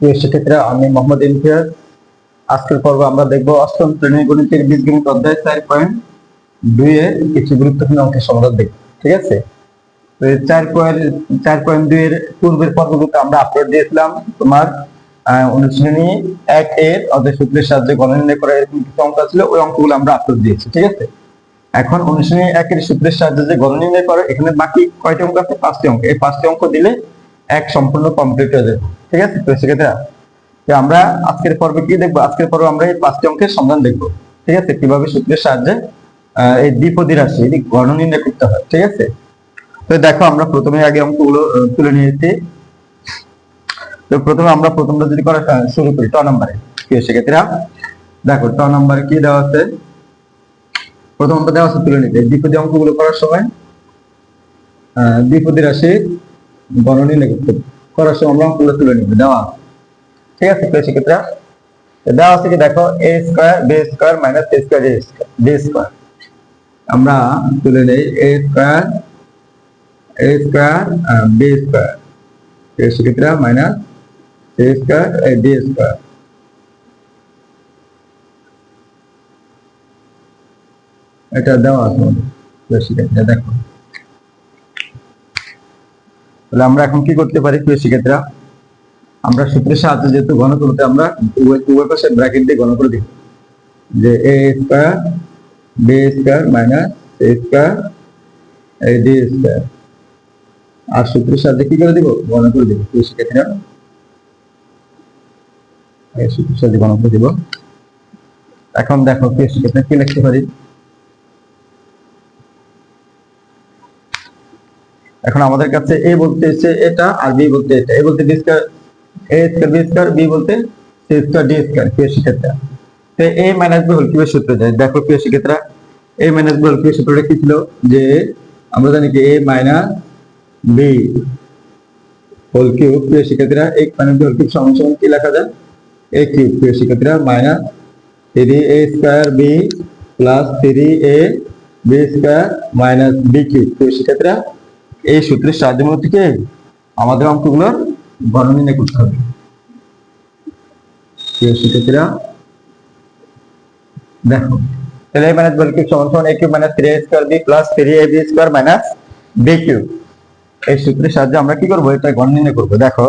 সেক্ষেত্রে আমি মোহাম্মদ ইমতিয়াজ। আজকের পর্ব আমরা দেখব অষ্টম শ্রেণীর গণিতের বীজগণিত অধ্যায় 4.2 এর কিছু গুরুত্বপূর্ণ অঙ্কের সমাধান দেখব। ঠিক আছে, তো 4.2 এর পূর্বের পর্বগুলোতে আমরা আপলোড দিয়েছিলাম তোমার অনুশীলনী 1 এর অধ্যায় সূত্রের সাহায্যে গণনা নির্ণয় করা এরকম কিছু অঙ্ক ছিল, ওই অঙ্কগুলো আমরা আপলোড দিয়েছি। ঠিক আছে, এখন অনুশীলনী 1 এর সূত্রের সাহায্যে যে গণনা নির্ণয় করে, এখানে বাকি কয়টি অঙ্ক আছে? 5টি অঙ্ক। এই 5টি অঙ্ক দিলে এক সম্পূর্ণ কমপ্লিট হয়ে যাবে। ঠিক আছে, তো সেক্ষেত্রে আমরা আজকের পর্বে কি দেখবো? আজকের পর্বে আমরা এই 5টি অঙ্কের সমাধান দেখবো। ঠিক আছে, কিভাবে সূত্রের সাহায্যে এই দ্বিপদী রাশি গণনা নির্ণয় করতে হয়। ঠিক আছে, তো দেখো আমরা প্রথমে আগে অঙ্কগুলো তুলে নিয়েছি। তো প্রথমে আমরা প্রথমটা যদি করা শুরু করি ট নম্বরে। সেক্ষেত্রে দেখো ট নম্বরে কি দেওয়া আছে? প্রথম অঙ্ক দেওয়া আছে তুলে নিতে। দ্বিপদী অঙ্কগুলো করার সময় দ্বিপদী রাশি গণনা নির্ণয় করতে করার সময় আমরা অঙ্কগুলো তুলে নিব দেওয়া। ঠিক আছে, তো সেক্ষেত্রে দেওয়া আছে কি দেখো, a square b square minus a square b square. আমরা তুলে নেই a স্কয়ার b স্কয়ার সেক্ষেত্রে minus a square b square. এটা দেওয়া আছে সেক্ষেত্রে দেখো, তাহলে আমরা এখন কি করতে পারি? সেক্ষেত্রে আমরা সূত্রের সাহায্যে যেহেতু ঘন করতে আমরা উভয় পাশে ব্র্যাকেট দিয়ে ঘন করে দিব, যে a square b square minus a square d square. আর সূত্রের সাহায্যে কি করে দিব? ঘন করে দিব। সেক্ষেত্রে এই সূত্রের সাহায্যে ঘন করে দিব। এখন দেখো সেক্ষেত্রে কি লিখতে পারি? এখন আমাদের কাছে a বলতে হচ্ছে এটা আর b বলতে এটা। a বলতে b square a square b square, b বলতে c স্কয়ার d স্কয়ার। সেক্ষেত্রে তো a মাইনাস b হোল কিউবের সূত্র যায়। দেখো সেক্ষেত্রে a মাইনাস b হোল কিউবের সূত্রটা কি ছিল? যে আমরা জানি কি a minus b whole cube. সেক্ষেত্রে a minus b whole cube সমান সমান কি লেখা যায়? a cube. সেক্ষেত্রে minus 3a square b plus 3a b square minus b cube. সেক্ষেত্রে এই সূত্রের সাহায্যে থেকে আমাদের অঙ্কগুলোর গণনা নির্ণয় করতে হবে। সেক্ষেত্রে দেখো, তাহলে a মাইনাস b কিউব সমান সমান a cube minus 3a square b plus 3ab square minus b cube. এই সূত্রের সাহায্যে আমরা কি করব? এটা গণনা নির্ণয় করব। দেখো,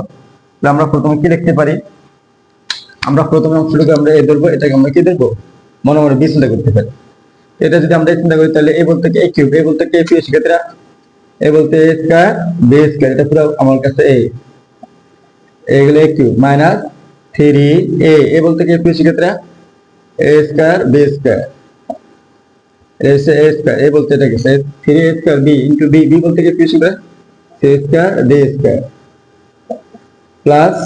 তাহলে আমরা প্রথমে কি লিখতে পারি? আমরা প্রথমে অংশটাকে আমরা a ধরবো, এটাকে আমরা কি ধরবো? মনে মনে চিন্তা করতে পারি। এটা যদি আমরা চিন্তা করি তাহলে a বলতে কি a কিউব, a বলতে কি a কিউব। সেক্ষেত্রে a বলতে a স্কয়ার b স্কয়ার, এটা পুরো আমার কাছে a এগুলো a cube minus 3a, a বলতে কি a কিউব। সেক্ষেত্রে a square b square a square, a বলতে এটা কি 3a square b into b, b বলতে কি a কিউব। সেক্ষেত্রে c square d square plus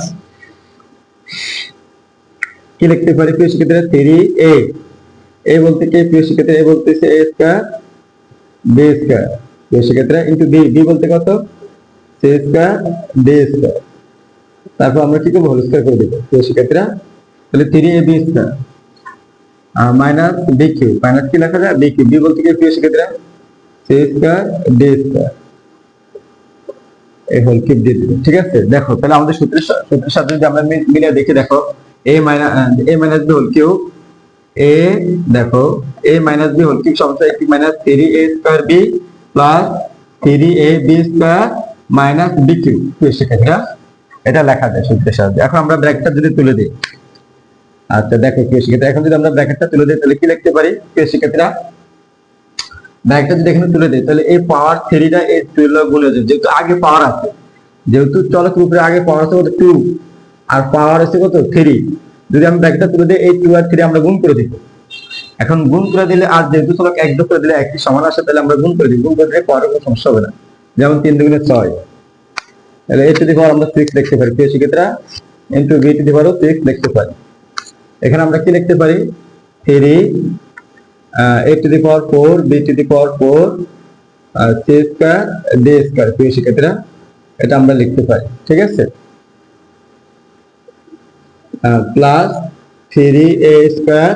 কি লিখতে পারি? সেক্ষেত্রে 3a, a বলতে কি a কিউব। সেক্ষেত্রে a বলতেছে a স্কয়ার b স্কয়ার সেক্ষেত্রে ইনটু b, b বলতে কত? c square d square. তারপর আমরা কি করব? হোল স্কয়ার করে দেব। সেক্ষেত্রে তাহলে 3ab square minus b cube, minus কি লেখা যায়? b কিউব, b বলতে কি a কিউব। সেক্ষেত্রে c স্কয়ার d স্কয়ার এই হোল কিউব দিয়ে দিবেন। ঠিক আছে, দেখো তাহলে আমাদের সূত্রের সাথে যদি আমরা মিলিয়ে দেখি, দেখো a minus b whole cube, a দেখো a minus b whole cube সমান কি minus 3a square b plus 3ab square minus b cube. সেক্ষেত্রে এটা লেখা যায় সূত্রের সাহায্যে। এখন আমরা ব্র্যাকেটটা যদি তুলে দিই, আচ্ছা দেখো সেক্ষেত্রে এখন যদি আমরা ব্র্যাকেটটা তুলে দিই তাহলে কি লিখতে পারি? সেক্ষেত্রে ব্র্যাকেটটা যদি এখানে তুলে দিই তাহলে এই পাওয়ার 3টা এই 2 গুণ হয়ে যাবে, যেহেতু আগে পাওয়ার আছে, যেহেতু চলক রূপে আগে পাওয়ার আছে কত? 2 আর পাওয়ার আছে কত? 3। যদি আমি ব্র্যাকেটটা তুলে দিই এই 2 আর 3 আমরা গুণ করে দিব। এখন গুণ করে দিলে আর যেহেতু চলক এক যোগ করে দিলে একই সমান আসে, তাহলে আমরা গুণ করে দিব। গুণ করে দিলে পাওয়ার কোনো সমস্যা হবে না। যেমন 3 দুগুণে 6, তাহলে a টু দি পাওয়ার আমরা 6 লিখতে পারি। সেক্ষেত্রে into b to the power 6 লিখতে পারি। এখানে আমরা কি লিখতে পারি? 3 a to the power 4 b to the power 4 c square d square. সেক্ষেত্রে এটা আমরা লিখতে পারি। ঠিক আছে, plus 3a square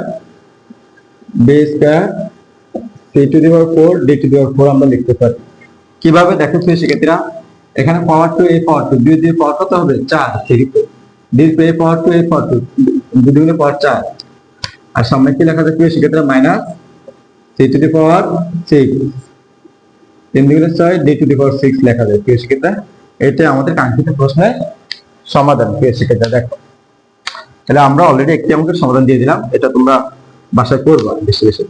b square c to the power 4 d to the power 4 আমরা লিখতে পারি। কিভাবে দেখো? সেক্ষেত্রে এখানে পাওয়ার 2 a পাওয়ার 2 2 দিয়ে পাওয়ার কত হবে? 4, 3 দিস এ পাওয়ার 2 এ পাওয়ার 2 2 দুগুণে পাওয়ার 4 আর সামনে কি লেখা থাকবে সেক্ষেত্রে মাইনাস 3 টু দি পাওয়ার 6 3 দুগুণে 6 d টু দি পাওয়ার 6 লেখা যায় প্রিয় শিক্ষার্থীরা। এটা আমাদের কাঙ্ক্ষিত প্রশ্নের সমাধান প্রিয় শিক্ষার্থীরা। দেখো তাহলে আমরা অলরেডি একটি অঙ্কের সমাধান দিয়ে দিলাম, এটা তোমরা বাসায় করবা বেশি বেশি।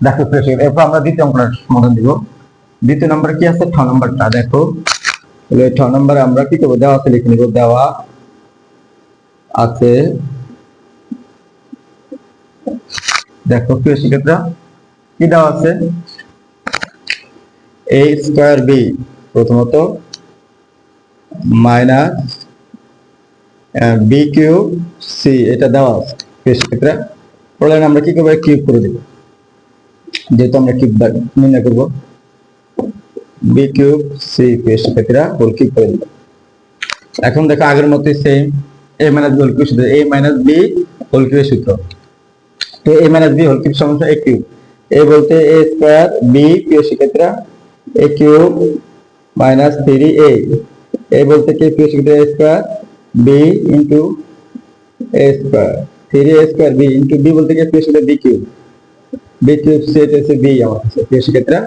দেখো প্রিয় শিক্ষার্থী, এরপর আমরা দ্বিতীয় অঙ্কের সমাধান দিব। দ্বিতীয় নম্বর কি আছে? 6 নম্বরটা দেখো। তাহলে 6 নম্বরে আমরা কি করব? দেওয়া আছে লিখে নিব। দেওয়া আছে, দেখো প্রিয় শিক্ষার্থীরা কি দেওয়া আছে? a স্কয়ার b প্রথমত মাইনাস b কিউব c, এটা দেওয়া আছে প্রিয় শিক্ষার্থীরা। পরে আমরা কি করব? কিউব করে দেব, যেহেতু আমরা কিউব নির্ণয় করব। b কিউব c প্রিয় শিক্ষার্থীরা হোল কিউব করে দেব। এখন দেখো আগের মতই same a minus b whole cube সূত্র, a মাইনাস b হোল কিউবের সূত্র। তো a minus b whole cube সমান a কিউব, a বলতে a স্কয়ার, b প্রিয় শিক্ষার্থীরা a cube minus 3a, a বলতে কি প্রিয় শিক্ষার্থীরা? a square b into a square, 3a square b into b বলতে কি প্রিয় শিক্ষার্থীরা? b cube, b cube c এটা হচ্ছে b আমার কাছে প্রিয় শিক্ষার্থীরা,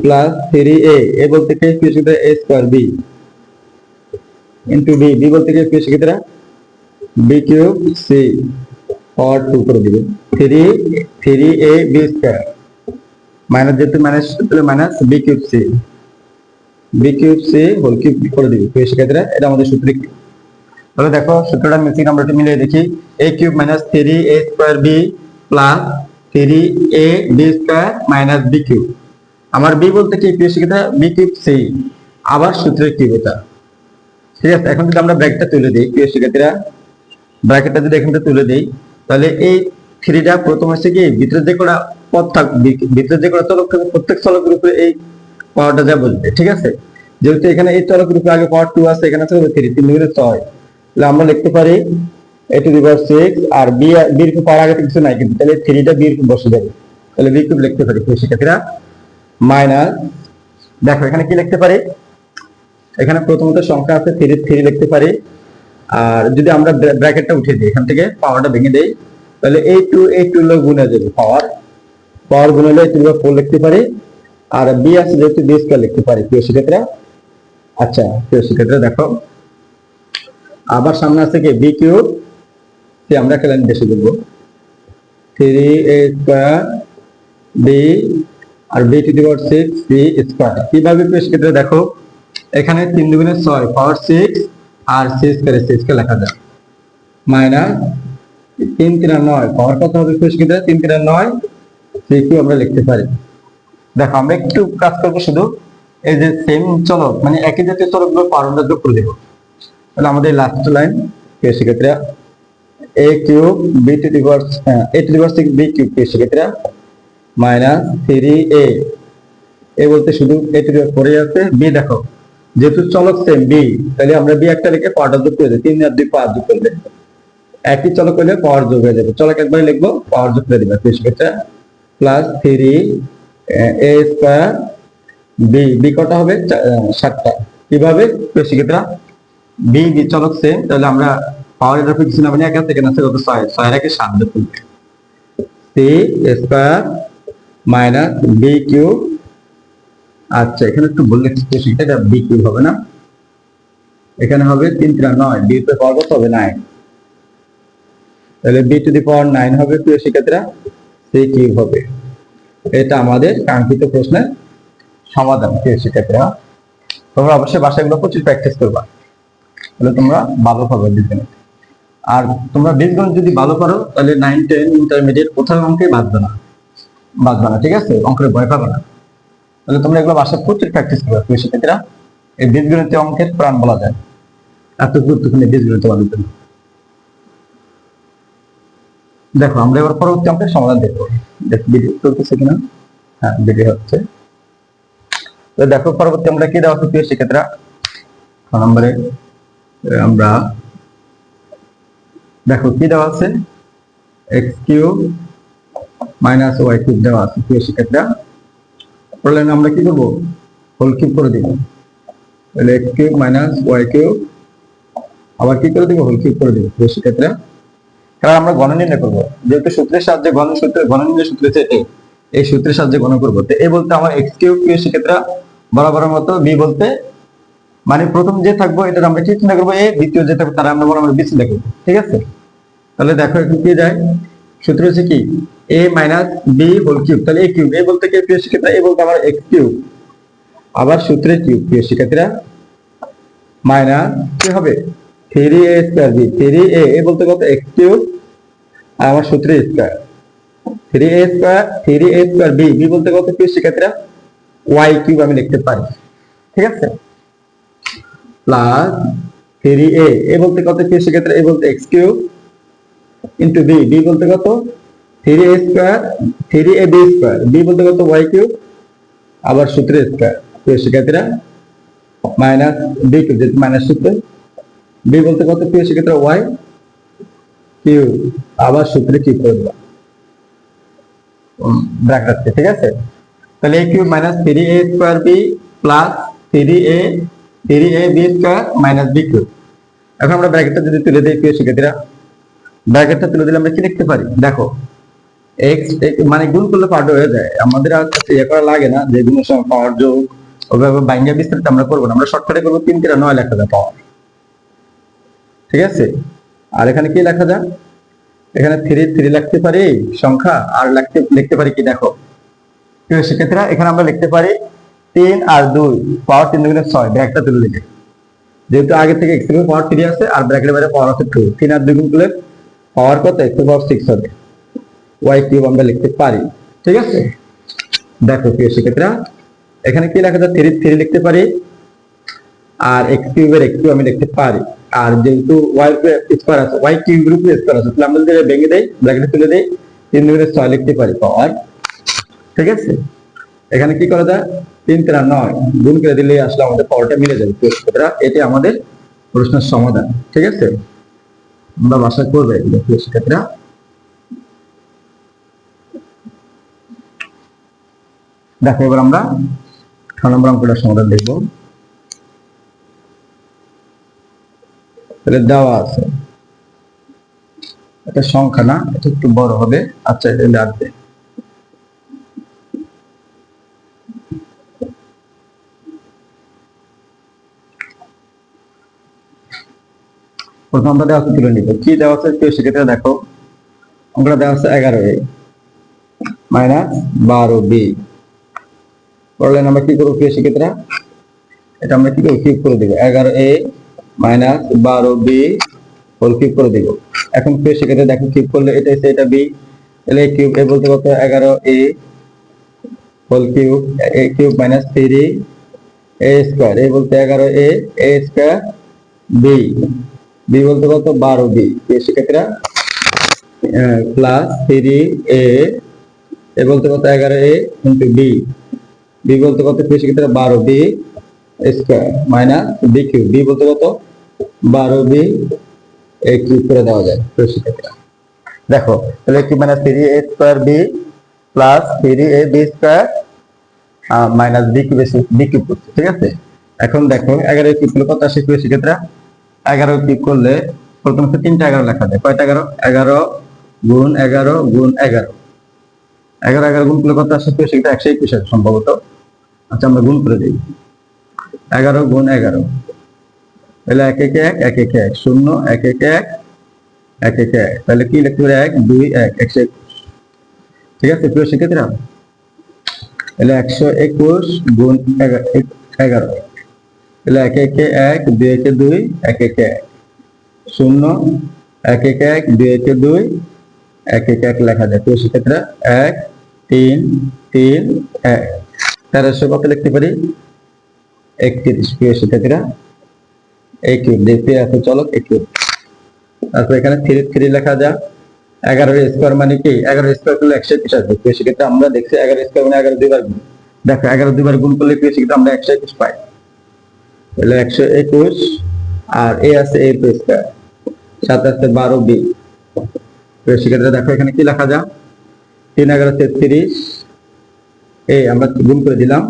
প্লাস 3a, a বলতে কি প্রিয় শিক্ষার্থীরা? a square b into b, b বলতে কি প্রিয় শিক্ষার্থীরা? b কিউব c পাওয়ার 2 করে দিবেন। 3a b স্কয়ার মাইনাস, যেহেতু মাইনাস তাহলে minus b cube c whole cube করে দিবেন প্রিয় শিক্ষার্থীরা। এটা আমাদের সূত্র কি? তাহলে দেখো সূত্রটা মিলছে কিনা আমরা একটু মিলিয়ে দেখি। a cube minus 3a square b plus 3a b square minus b cube. আমার b বলতে কি প্রিয় শিক্ষার্থীরা? b কিউব c, আবার সূত্রের কিউব এটা, ঠিক আছে। এখন যদি আমরা ব্র্যাকেটটা তুলে দিই প্রিয় শিক্ষার্থীরা, ব্র্যাকেটটা যদি এখান থেকে তুলে দিই, তাহলে এই 3টা প্রথম হচ্ছে কি ভিতরে যে কটা পদ থাকবে, ভিতরে যে কটা চলক থাকবে প্রত্যেক চলকের উপরে এই পাওয়ারটা যা বলবে, ঠিক আছে। যেহেতু এখানে এই চলকের উপরে আগে পাওয়ার 2 আছে, এখানে আছে 3, 3 দুগুণে 6, তাহলে আমরা লিখতে পারি a টু দি পাওয়ার 6 আর b এর পাওয়ার আগে কিছু নাই কিন্তু, তাহলে 3টা b এর উপর বসে যাবে, তাহলে b কিউব লিখতে পারি প্রিয় শিক্ষার্থীরা। মাইনাস, দেখো এখানে কি লিখতে পারি? এখানে প্রথমত সংখ্যা আছে 3 লিখতে পারি, আর যদি আমরা ব্র্যাকেটটা উঠিয়ে দিই, এখান থেকে পাওয়ারটা ভেঙে দেই, তাহলে a2 লোক গুণে যাবে, পাওয়ার গুণে হলে 4 লিখতে পারি, আর b আছে যেহেতু b স্কয়ার লিখতে পারি প্রিয় শিক্ষার্থীরা। আচ্ছা প্রিয় শিক্ষার্থীরা দেখো আবার সামনে আছে কি b কিউব, আমরা একটা লাইন বেশি দেব, 3a স্কয়ার b আর b to the power 6 b square. কিভাবে প্রিয় শিক্ষার্থীরা? দেখো এখানে 3 দুগুণে 6 পাওয়ার 6 আর 6 স্কয়ারে 6 কে লেখা যায়, মাইনাস 3 3 9 পাওয়ার কত হবে প্রিয় শিক্ষার্থীরা? 3 3 9 c আমরা লিখতে পারি। দেখো আমরা একটু কাজ করবো, শুধু এই যে সেম চলক মানে একই জাতীয় চলকগুলো পাওয়ারটা যোগ করে দেব। তাহলে আমাদের লাস্ট লাইন প্রিয় শিক্ষার্থীরা a cube b to the power a to the power 6 b cube প্রিয় শিক্ষার্থীরা মাইনাস 3a, a বলতে শুধু a টু দি পাওয়ার 4 আছে, b দেখো যেহেতু চলক সেম b, তাহলে আমরা b একটা লিখে পাওয়ারটা যোগ করে দেব, 3 আর 2 5 যোগ করলে একই চলক হলে পাওয়ার যোগ হয়ে যাবে, চলক একবার লিখবো পাওয়ার যোগ করে দিবা প্রিয় শিক্ষার্থীরা, প্লাস 3a স্কয়ার b কটা হবে? 7টা। কিভাবে প্রিয় শিক্ষার্থীরা? b চলক সেম, তাহলে আমরা পাওয়ার এর উপর কিছু না, মানে এক আছে, এখানে আছে কত? 6, 6 এর আগে 7 যোগ করব, c square minus b cube. আচ্ছা এখানে একটু বললে এটা b কিউব হবে না, এখানে হবে 3 3 9, b এর পাওয়ার কত হবে? 9, তাহলে b টু দি পাওয়ার 9 হবে প্রিয় শিক্ষার্থীরা, c কিউব হবে। এটা আমাদের কাঙ্ক্ষিত প্রশ্নের সমাধান প্রিয় শিক্ষার্থীরা। তোমরা অবশ্যই বাসাগুলো প্রচুর প্র্যাকটিস করবা, তাহলে তোমরা ভালো পাবে বীজগণিত। আর তোমরা বীজগণিত যদি ভালো পারো তাহলে 9 10 ইন্টারমিডিয়েট কোথাও অঙ্কে বাঁচবে না, ঠিক আছে, অঙ্কের ভয় পাবে না। তাহলে তোমরা এগুলো বাসায় প্রচুর প্র্যাকটিস করবে প্রিয় শিক্ষার্থীরা। এই বীজগণিত অঙ্কের প্রাণ বলা যায়, এত গুরুত্বপূর্ণ বীজগণিত আমাদের জন্য। দেখো আমরা এবার পরবর্তী অঙ্কের সমাধান দেখবো, ভিডিও চলতেছে কিনা? হ্যাঁ ভিডিও হচ্ছে। তো দেখো পরবর্তী আমরা কি দেওয়া আছে প্রিয় শিক্ষার্থীরা, 6 নম্বরে আমরা দেখো কি দেওয়া আছে? x cube minus y cube দেওয়া আছে প্রিয় শিক্ষার্থীরা। পড়লে আমরা কি করব? হোল কিউব করে দিব, তাহলে x cube minus y cube, আবার কি করে দিব, হোল কিউব করে দিব। সেক্ষেত্রে কারণ আমরা গণ নির্ণয় করবো, যেহেতু সূত্রের সাহায্যে গণ নির্ণয় সূত্র হচ্ছে এই সূত্রের সাহায্যে গণ করবো। তো এ বলতে আমার এক্স কিউব কিউ, সেক্ষেত্রে বরাবরের মতো বি বলতে মানে প্রথম যে থাকবো এটা আমরা কি চিন্তা করবো, এ, দ্বিতীয় যে থাকবো তারা আমরা বরাবর বি চিন্তা করবো। ঠিক আছে, তাহলে দেখো একটু কি যায়, সূত্র হচ্ছে কি এ মাইনাস বি হোল কিউব, তাহলে এ কিউব, এ বলতে কি প্রিয় শিক্ষার্থীরা, এ বলতে আমার এক্স কিউব, আবার সূত্রের কিউব প্রিয় শিক্ষার্থীরা, মাইনাস কি হবে 3a স্কয়ার বি, 3a এ বলতে কত এক্স কিউব, আর আমার সূত্রের square 3a square, 3a square b, b বলতে কত প্রিয় শিক্ষার্থীরা ওয়াই কিউব আমি লিখতে পারি। ঠিক আছে, প্লাস 3a এ বলতে কত প্রিয় শিক্ষার্থীরা, এ বলতে x cube into b, b বলতে কত 3a square, 3a b square, B বলতে কত ওয়াই কিউব, আবার সূত্রের স্কয়ার প্রিয় শিক্ষার্থীরা মাইনাস বি কিউব, যেহেতু মাইনাস সূত্র, বি বলতে কত প্রিয় শিক্ষার্থীরা ওয়াই কিউব, আবার সূত্রে কিউব করে দিলাম ব্র্যাকেট। ঠিক আছে, তাহলে a cube minus 3a square b plus 3a b square minus b cube. এখন আমরা ব্র্যাকেটটা যদি তুলে দিই প্রিয় শিক্ষার্থীরা, ব্র্যাকেটটা তুলে দিলে আমরা কি লিখতে পারি, দেখো এক্স মানে গুণ করলে পাওয়ার হয়ে যায়, আমাদের আর ইয়ে করা লাগে না যে গুণের সময় পাওয়ার যোগ ওভাবে বাইঙ্গা বিস্তারিত আমরা করবো না, আমরা শর্টকাটে করবো 3 3 9 লেখা যায় পাওয়ার। ঠিক আছে, আর এখানে কি লেখা যায়, এখানে 3 লিখতে পারি সংখ্যা, আর লিখতে পারি কি দেখো সেক্ষেত্রে এখানে আমরা লিখতে পারি 3 আর 2 পাওয়ার 3 দুগুণে 6, ব্র্যাকেটটা তুলে দিলে যেহেতু আগে থেকে x এর পাওয়ার 3 আছে আর ব্র্যাকেটের বাইরে পাওয়ার আছে 2, 3 আর 2 গুণ করলে পাওয়ার কত x এর পাওয়ার 6 হবে, y কিউব আমরা লিখতে পারি। ঠিক আছে, দেখো প্রিয় শিক্ষার্থীরা এখানে কি লেখা যায় 3 লিখতে পারি, আর x কিউবের x কিউব আমি লিখতে পারি, আর যেহেতু y স্কয়ার আছে y কিউবের উপরে স্কয়ার আছে, তাহলে আমরা যদি ভেঙে দেই ব্র্যাকেটে তুলে দেই 3 দুগুণে 6 লিখতে পারি পাওয়ার। ঠিক আছে, এখানে কি করা যায় 3 3 9 গুণ করে দিলে আসলে আমাদের পাওয়ারটা মিলে যাবে প্রিয় শিক্ষার্থীরা, এটি আমাদের প্রশ্নের সমাধান। ঠিক আছে, আমরা বাসায় করবে এগুলো প্রিয় শিক্ষার্থীরা। দেখো এবার আমরা 6 নম্বর অঙ্কটার সমাধান দেখব। তাহলে দেওয়া আছে, এটা সংখ্যা না, এটা একটু বড় হবে, আচ্ছা এটা লাগবে। প্রথম আমরা দেওয়া আছে তুলে নিব, কি দেওয়া আছে কেউ সেক্ষেত্রে দেখো অঙ্কটা দেওয়া আছে 11a মাইনাস 12b, পড়লেন আমরা কি করবো প্রিয় শিক্ষার্থীরা, এটা আমরা কি করবো কিউব করে দিব, 11a minus 12b whole cube করে দিব। এখন প্রিয় শিক্ষার্থীরা দেখো কিউব করলে এটা এসে এটা b, তাহলে a কিউব, এ বলতে কত 11a whole cube, a cube minus 3a square, a বলতে 11a a square b, b বলতে কত 12b প্রিয় শিক্ষার্থীরা প্লাস 3a, এ বলতে কত 11a ইনটু b, b বলতে কত প্রিয় শিক্ষার্থীরা 12b square minus b cube, b বলতে কত 12b a কিউব করে দেওয়া যায় প্রিয় শিক্ষার্থীরা। দেখো তাহলে কি minus 3a square b plus 3ab square minus b cube করছে। ঠিক আছে, এখন দেখো 11 কিউব করলে কত আসে প্রিয় শিক্ষার্থীরা, 11 কিউব করলে প্রথমে 3টা 11 লেখা যায়, কয়টা 11 11 গুণ 11 গুণ 11, 11 11 গুণ করলে কত আসে প্রিয় শিক্ষার্থীরা 121 আসে সম্ভবত। আচ্ছা আমরা গুণ করে দিই, 11 গুণ 11 তাহলে 1 1 1 1 1 1 0 1 1 1 1 1 1, তাহলে কি লিখতে পারি 1 2 1 121। ঠিক আছে প্রিয় শিক্ষার্থীরা, তাহলে 121 গুণ 11, তাহলে 1 1 1 2 1 2 1 1 1 0 1 1 1 2 1 2 1 1 1 লেখা যায় প্রিয় শিক্ষার্থীরা 1 3 3 1, 1300 কত লিখতে পারি 31 প্রিয় শিক্ষার্থীরা, এই কিউব দেখতে আছে, চলো এই কিউব, তারপর এখানে 3 লেখা যায়, 11 স্কয়ার মানে কি 11 স্কয়ার করলে 121 আসবে প্রিয় শিক্ষার্থীরা, আমরা দেখছি 11 স্কয়ার মানে 11 দুইবার গুণ, দেখো 11 দুইবার গুণ করলে প্রিয় শিক্ষার্থীরা আমরা 121 পাই, তাহলে 121 আর এ আছে a স্কয়ার, সাথে আছে 12b প্রিয় শিক্ষার্থীরা, দেখো এখানে কি লেখা যায় 3 11 33, এই আমরা গুণ করে দিলাম,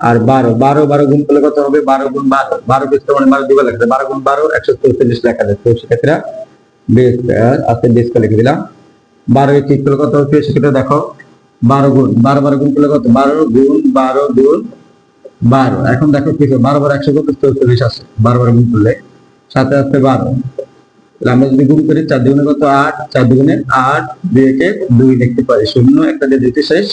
আর 12 গুণ করলে কত হবে? 12 কে মানে 12 দিবা লাগবে, 12 গুণ 12 144 লেখা যায়। তো সেক্ষেত্রে বেস আছে, বেস করে লিখে দিলাম। 12 এ ঠিক করলে কত হবে? সেক্ষেত্রে দেখো 12 গুণ 12 গুণ করলে কত? 12 গুণ 12 গুণ 12। এখন দেখো কি হবে? 12 144 আছে, 12 গুণ করলে সাথে আছে 12। আমরা যদি গুণ করি 4 দুগুণে কত? 8, 4 দুগুণে 8, 2 একে 2 লিখতে পারি, শূন্য একটা দিয়ে দিতে শেষ,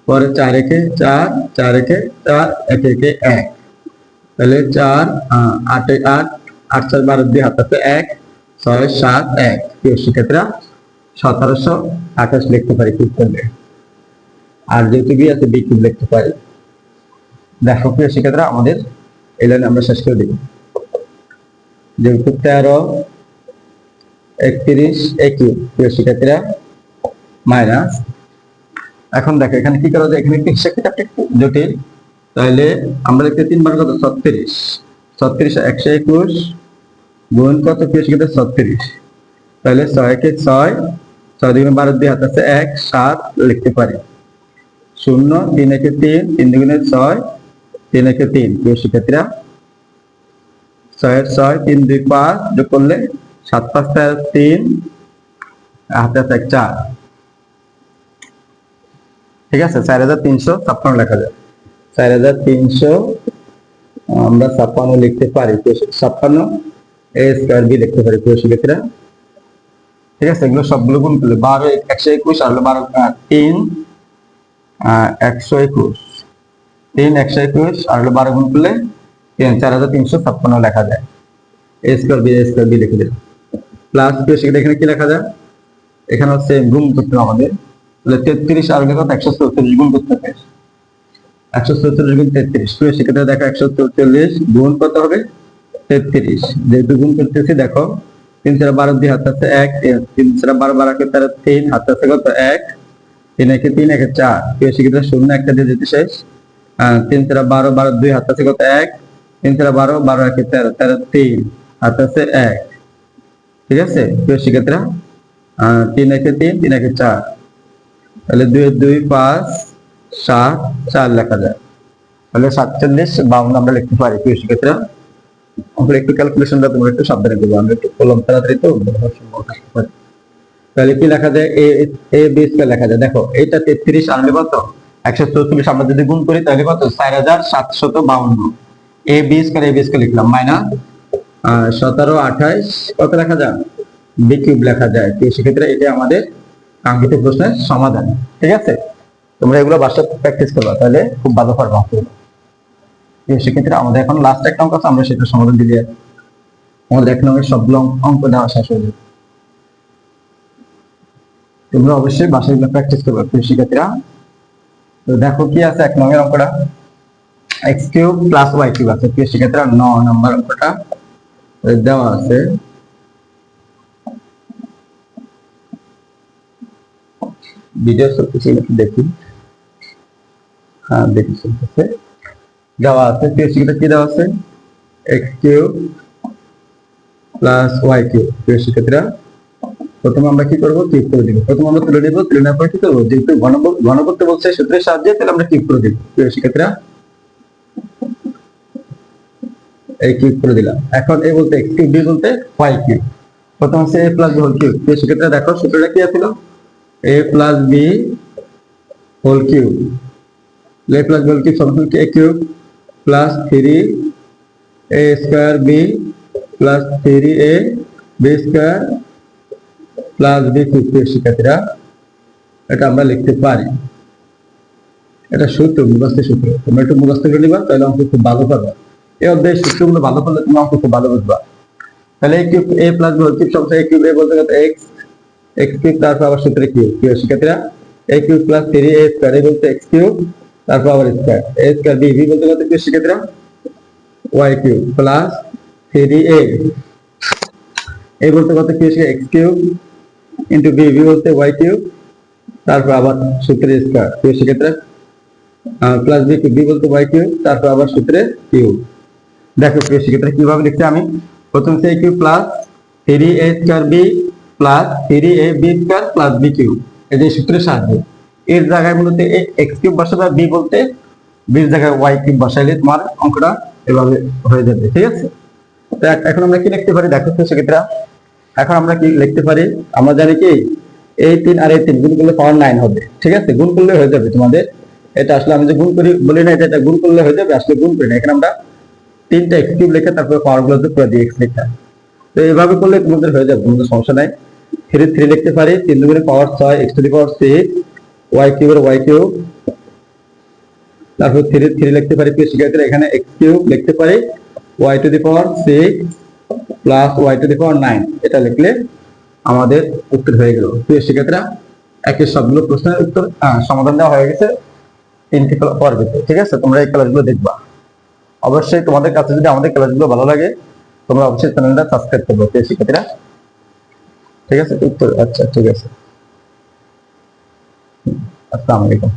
পরে 4 একে 4, 4 একে 4, 1 একে 1, তাহলে 4 8 এ 8, 8 4 12 দিয়ে হাত আছে 1, 6 7 1। প্রিয় শিক্ষার্থীরা 1728 লিখতে পারি কিউব করলে। আর যেহেতু বি আছে, বি কিউব লিখতে পারি। দেখো প্রিয় শিক্ষার্থীরা, আমাদের এই লাইনে আমরা শেষ করে দিব। যেহেতু 13 31 এ কিউব, প্রিয় শিক্ষার্থীরা, মাইনাস। এখন দেখো এখানে কি করা যায়? এখানে একটু হিসাবটা একটু জটিল, তাহলে আমরা লিখতে 3 বার কত? 36, 36 121 গুণ কত? প্রিয় শিক্ষার্থীরা 36, তাহলে 6 একে 6, 6 দুগুণে 12 দিয়ে হাত আছে 1, 7 লিখতে পারি, শূন্য 3 একে 3, 3 দুগুণে 6, 3 একে 3। প্রিয় শিক্ষার্থীরা 6 এর 6, 3 2 5 যোগ করলে 7 5 3, হাতে আছে 4। ঠিক আছে, 4356 লেখা যায়। 4300 আমরা 56 লিখতে পারি, 56 এ স্কয়ার বি লিখতে পারি। প্রিয় শিক্ষার্থীরা, ঠিক আছে, এগুলো সবগুলো গুণ করলে 12 121 আর হলো 12 3 121, 3 121 আর হলো 12 গুণ করলে 4356 লেখা যায়। এ স্কয়ার বি লিখে দিলাম। প্লাস প্রিয় শিক্ষার্থীরা, এখানে কি লেখা যায়? এখানে হচ্ছে গুণ করতে হবে আমাদের, তাহলে 33 আর হলো কত? 144 গুণ করতে হবে, 144 গুণ 33। প্রিয় শিক্ষার্থীরা দেখো 144 গুণ কত হবে? 33। যেহেতু গুণ করতেছি, দেখো 3 4 12 দিয়ে হাত আছে 1, 3 4 12 12 কে 3, হাত আছে কত? 1, 3 একে 3, 1 এ 4। প্রিয় শিক্ষার্থীরা শূন্য একটা দিয়ে দিতে শেষ, 3 4 12 12 2 হাত আছে কত? 1, 3 4 12 12 একে 13, 13 3 হাত আছে 1। ঠিক আছে প্রিয় শিক্ষার্থীরা, 3 একে 3, 3 একে 4, তাহলে 2 2 5 7 4 লেখা যায়। তাহলে 47 52 আমরা লিখতে পারি। প্রিয় শিক্ষার্থীরা, আমরা একটু ক্যালকুলেশনটা তোমরা একটু সাবধানে করবে, আমরা একটু কলম তাড়াতাড়ি তো তাহলে কি লেখা যায়? এ বি স্কয়ার লেখা যায়। দেখো এটা 33 আর কত? 144 আমরা যদি গুণ করি তাহলে কত? 4752। এ বি স্কয়ার লিখলাম, মাইনাস 17 28 কত লেখা যায়? বি কিউব লেখা যায়। তো সেক্ষেত্রে এটা আমাদের কাঙ্ক্ষিত প্রশ্নের সমাধান। ঠিক আছে, তোমরা এগুলো বাসায় প্র্যাকটিস করবা, তাহলে খুব ভালো পারবা। সেক্ষেত্রে আমাদের এখন লাস্ট একটা অঙ্ক আছে, আমরা সেটা সমাধান দিলে আমাদের 1 নম্বরের সবগুলো অঙ্ক দেওয়া শেষ হয়ে যাবে। তোমরা অবশ্যই বাসায় এগুলো প্র্যাকটিস করবে শিক্ষার্থীরা। তো দেখো কি আছে 1 নম্বরের অঙ্কটা, x cube plus y cube আছে। প্রিয় শিক্ষার্থীরা 9 নম্বর অঙ্কটা দেওয়া আছে। ভিডিও চলতেছে নাকি দেখি, হ্যাঁ দেখি চলতেছে। দেওয়া আছে প্রিয় শিক্ষার্থীরা, কি দেওয়া আছে? X cube plus y cube. প্রিয় শিক্ষার্থীরা, প্রথমে আমরা কি করবো? কিউব করে দিব। প্রথমে আমরা তুলে নিব, তুলে নেওয়ার পর কি করবো? যেহেতু ঘন করতে বলছে সূত্রের সাহায্যে, তাহলে আমরা কিউব করে দিব। প্রিয় শিক্ষার্থীরা, এই কিউব করে দিলাম। এখন এ বলতে এক্স কিউব, বি বলতে ওয়াই কিউব। প্রথম হচ্ছে a plus b whole cube. প্রিয় শিক্ষার্থীরা দেখো সূত্রটা কি ছিল? A plus b whole cube, a plus b whole cube সমান কি? A cube plus 3 a square b plus 3 a b square plus b cube. প্রিয় শিক্ষার্থীরা, এটা আমরা লিখতে পারি। এটা সূত্র, মুখস্থ সূত্র। তোমরা একটু মুখস্থ করে নিবা, তাহলে অঙ্ক খুব ভালো পাবে। এই অধ্যায়ের সূত্রগুলো ভালো করলে তুমি অঙ্ক খুব ভালো বুঝবা। তাহলে এ cube, a plus b whole cube সমান এ কিউব, এ বলতে কত? এক্স, এক্স কিউব তারপর আবার সূত্রে কিউব। প্রিয় শিক্ষার্থীরা, এ cube plus 3 a square, a বলতে এক্স কিউব তারপর আবার স্কয়ার, এ স্কয়ার বি, বি বলতে কত? প্রিয় শিক্ষার্থীরা ওয়াই কিউব প্লাস 3 এ বলতে কত? প্রিয় শিক্ষার্থীরা x cube into b, b বলতে ওয়াই কিউব তারপর আবার সূত্রে স্কয়ার। প্রিয় শিক্ষার্থীরা প্লাস বি কিউব, বি বলতে ওয়াই কিউব তারপর আবার সূত্রে কিউব। দেখো প্রিয় শিক্ষার্থীরা কিভাবে লিখছি আমি। প্রথম হচ্ছে a cube plus 3 a square b plus 3 a b square plus b cube, এই যে সূত্রের সাহায্যে। এর জায়গায় মূলত এক্স কিউব বসাবে, বি বলতে 20 জায়গায় ওয়াই কিউব বসাইলে তোমার অঙ্কটা এভাবে হয়ে যাবে। ঠিক আছে, তো এখন আমরা কি লিখতে পারি দেখো তো সেক্ষেত্রে, এখন আমরা কি লিখতে পারি, আমরা জানি কি এই 3 আর এই 3 গুণ করলে পাওয়ার 9 হবে। ঠিক আছে, গুণ করলে হয়ে যাবে তোমাদের, এটা আসলে আমি যে গুণ করি বলি না, এটা গুণ করলে হয়ে যাবে, আসলে গুণ করি না। এখানে আমরা 3টা এক্স কিউব লিখে তারপরে পাওয়ার গুলো যোগ করে দিই এক্স লিখা। তো এইভাবে করলে তোমাদের হয়ে যাবে, তোমাদের সমস্যা নাই। 3 লিখতে পারি, 3 দুগুণে power 6 x to the power 6 y কিউবের ওয়াই কিউব, তারপর 3 লিখতে পারি, প্রিয় শিক্ষার্থীরা এখানে এক্স কিউব লিখতে পারি ওয়াই টু দি পাওয়ার 6 প্লাস ওয়াই টু দি পাওয়ার 9, এটা লিখলে আমাদের উত্তর হয়ে গেল। প্রিয় শিক্ষার্থীরা, একই সবগুলো প্রশ্নের উত্তর সমাধান দেওয়া হয়ে গেছে 3টি পর্বেতে। ঠিক আছে, তোমরা এই ক্লাসগুলো দেখবা। অবশ্যই তোমাদের কাছে যদি আমাদের ক্লাসগুলো ভালো লাগে, তোমরা অবশ্যই চ্যানেলটা সাবস্ক্রাইব করবে প্রিয় শিক্ষার্থীরা। ঠিক আছে, উত্তর আচ্ছা ঠিক আছে। আসসালামু আলাইকুম।